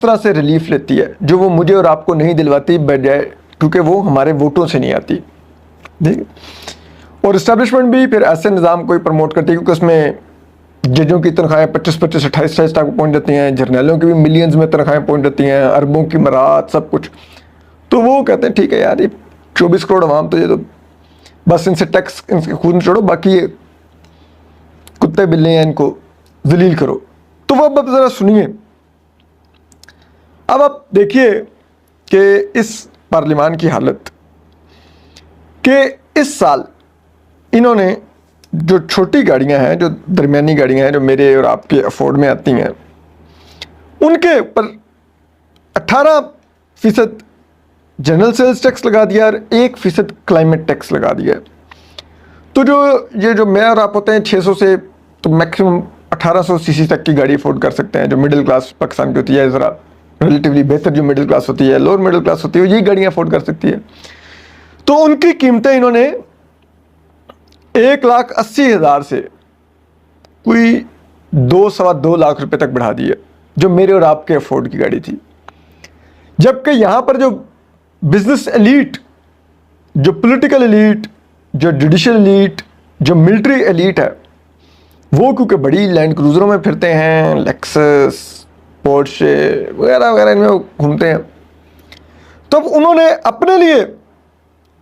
तरह से रिलीफ लेती है जो वो मुझे और आपको नहीं दिलवाती, बजाय क्योंकि वो हमारे वोटों से नहीं आती। ठीक है। और इस्टेब्लिशमेंट भी फिर ऐसे निज़ाम को ही प्रमोट करती है, क्योंकि उसमें जजों की तनख्वाहें 25-25, 28-28 तक पहुँच जाती हैं, जर्नलों की भी मिलियंस में तनख्वाहें पहुँच जाती हैं, अरबों की मरात, सब कुछ। तो वो कहते हैं ठीक है यार, ये 24 करोड़ अवाम तो ये तो बस इनसे टैक्स, इनके खून में छोड़ो, बाकी ये कुत्ते बिल्ले हैं, इनको जलील करो। तो वो अब ज़रा सुनिए। अब आप देखिए कि इस पार्लियामान की हालत, कि इस साल इन्होंने जो छोटी गाड़ियां हैं, जो दरमियानी गाड़ियां हैं, जो मेरे और आपके अफोर्ड में आती हैं, उनके ऊपर 18% जनरल सेल्स टैक्स लगा दिया और 1% क्लाइमेट टैक्स लगा दिया। तो जो मैं और आप होते हैं 600 से तो मैक्सिमम 1800 सीसी तक की गाड़ी अफोर्ड कर सकते हैं, जो मिडिल क्लास पाकिस्तान की होती है, ज़रा रिलेटिवली बेहतर जो मिडिल क्लास होती है, लोअर मिडिल क्लास होती है, यही गाड़ियाँ अफोर्ड कर सकती है। तो उनकी कीमतें इन्होंने 1,80,000 से कोई 2-2.25 लाख रुपए तक बढ़ा दी है, जो मेरे और आपके अफोर्ड की गाड़ी थी। जबकि यहाँ पर जो बिजनेस एलीट, जो पॉलिटिकल एलीट, जो जुडिशियल एलीट, जो मिलिट्री एलीट है, वो क्योंकि बड़ी लैंड क्रूजरों में फिरते हैं, लेक्सस, पोर्शे वगैरह वगैरह इनमें वो घूमते हैं, तो उन्होंने अपने लिए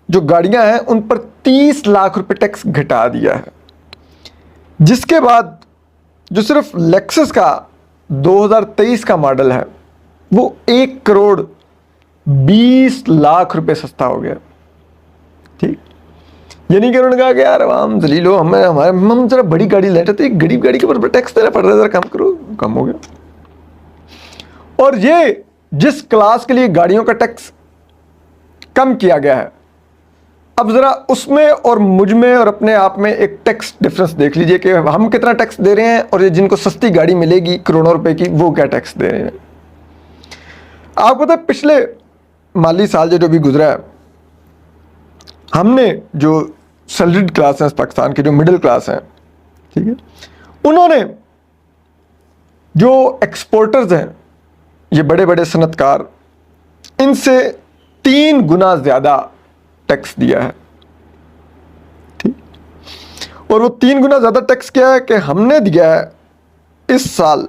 जो गाड़ियां हैं उन पर 30 लाख रुपए टैक्स घटा दिया है। जिसके बाद जो सिर्फ लेक्सस का 2023 का मॉडल है वो 1,20,00,000 रुपए सस्ता हो गया। ठीक, यानी कि उन्होंने कहा कि यार आवाम जलीलो, हम जरा बड़ी गाड़ी लेते थे, गरीब गाड़ी के ऊपर टैक्स देना पड़ रहा है, जरा कम करो, कम हो गया। और ये जिस क्लास के लिए गाड़ियों का टैक्स कम किया गया है, अब जरा उसमें और मुझ में और अपने आप में एक टैक्स डिफरेंस देख लीजिए कि हम कितना टैक्स दे रहे हैं और ये जिनको सस्ती गाड़ी मिलेगी करोड़ों रुपए की, वो क्या टैक्स दे रहे हैं। आपको पता है पिछले माली साल जो भी गुजरा है, हमने जो सैलरीड क्लास है पाकिस्तान के, जो मिडिल क्लास हैं, ठीक है, उन्होंने जो एक्सपोर्टर्स हैं, ये बड़े बड़े सनतकार, इनसे 3 गुना ज़्यादा टैक्स दिया है। ठीक, और वो 3 गुना ज़्यादा टैक्स क्या है कि हमने दिया है इस साल